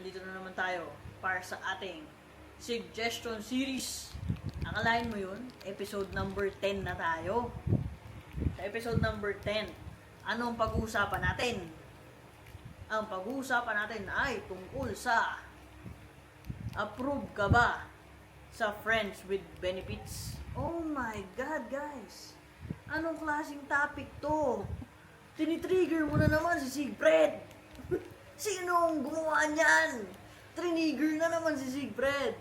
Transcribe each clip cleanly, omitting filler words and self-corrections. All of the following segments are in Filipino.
nandito na naman tayo para sa ating suggestion series. Akalain mo yun? Episode number 10 na tayo. Sa episode number 10, anong pag-uusapan natin? Ang pag-uusapan natin ay tungkol sa approve ka ba sa friends with benefits? Oh my God, guys! Anong klaseng topic to? Tinitrigger mo na naman si Sigfred! Sinong gumawa niyan? Trinigger na naman si Sigfred!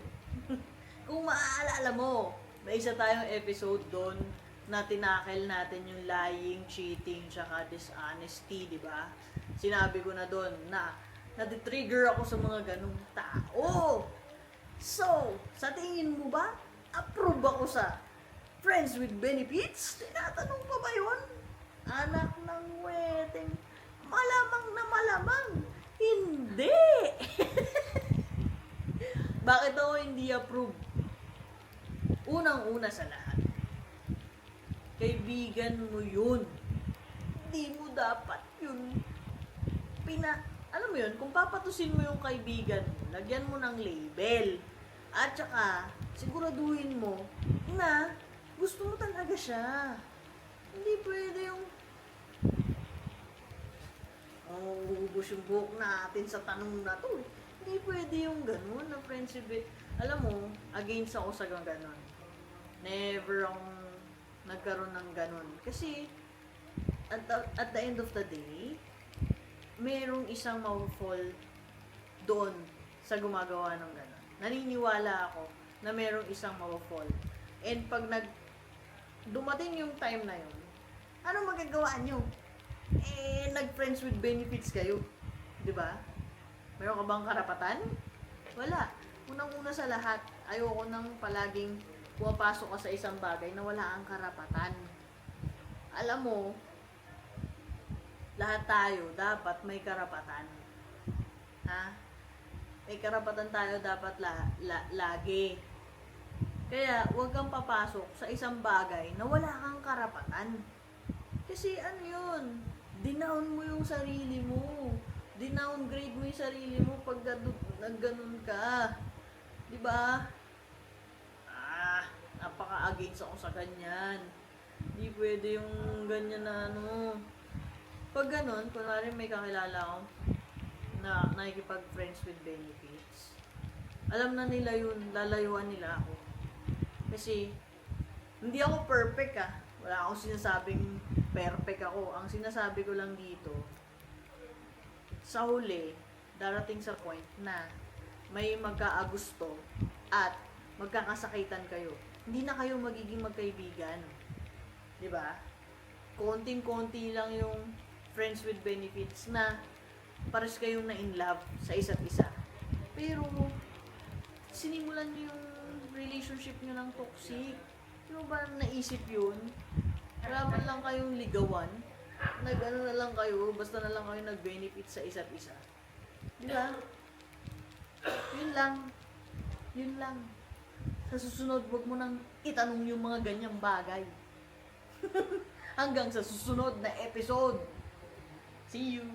Kung maaalala mo, may isa tayong episode doon na tinakil natin yung lying, cheating, tsaka dishonesty, di ba? Sinabi ko na doon na natitrigger ako sa mga ganung tao. So, sa tingin mo ba, approve ako sa friends with benefits? Tinatanong pa ba yun? Anak ng weteng, malamang na malamang, hindi! Bakit ako hindi approve? Unang-una sa lahat, kaibigan mo yun. Hindi mo dapat yun alam mo yun, kung papatusin mo yung kaibigan mo, lagyan mo ng label. At saka, siguraduhin mo na gusto mo talaga siya. Hindi pwede yung ubus yung buhok natin sa tanong na to. Hindi pwede yung ganun na friendship. Alam mo, against ako sa ganun. Never akong nagkaroon ng ganun. Kasi, at the end of the day, merong isang ma-fall doon sa gumagawa ng gano'n. Naniniwala ako na merong isang ma-fall. And pag dumating yung time na yun, ano magagawa nyo? Nag-friends with benefits kayo. Diba? Meron ka bang karapatan? Wala. Unang-una sa lahat, ayoko nang palaging pumapasok ka sa isang bagay na wala kang karapatan. Alam mo, lahat tayo dapat may karapatan. Ha? May karapatan tayo dapat lagi. Kaya, huwag kang papasok sa isang bagay na wala kang karapatan. Kasi ano yun? Dinown mo yung sarili mo. Dinowngrade mo yung sarili mo pag nagganon ka. Diba? Napaka-against ako sa ganyan. Hindi pwede yung ganyan na ano. Pag ganon, kunwari may kakilala ako na nakikipag-friends with benefits, alam na nila yun, lalayuan nila ako. Kasi, hindi ako perfect Wala akong sinasabing perfect ako. Ang sinasabi ko lang dito, sa huli, darating sa point na may magkaagusto at magkakasakitan kayo. Hindi na kayo magiging magkaibigan. Diba? Konting-konti lang yung friends with benefits na pares kayong na in love sa isa't isa. Pero, sinimulan nyo yung relationship nyo ng toxic. Di ba naisip yun? Wala man lang kayong ligawan. Nag-ano na lang kayo, basta na lang kayo nag-benefit sa isa't isa. Di ba? Yun lang. Yun lang. Sa susunod, wag mo nang itanong yung mga ganyang bagay. Hanggang sa susunod na episode. See you!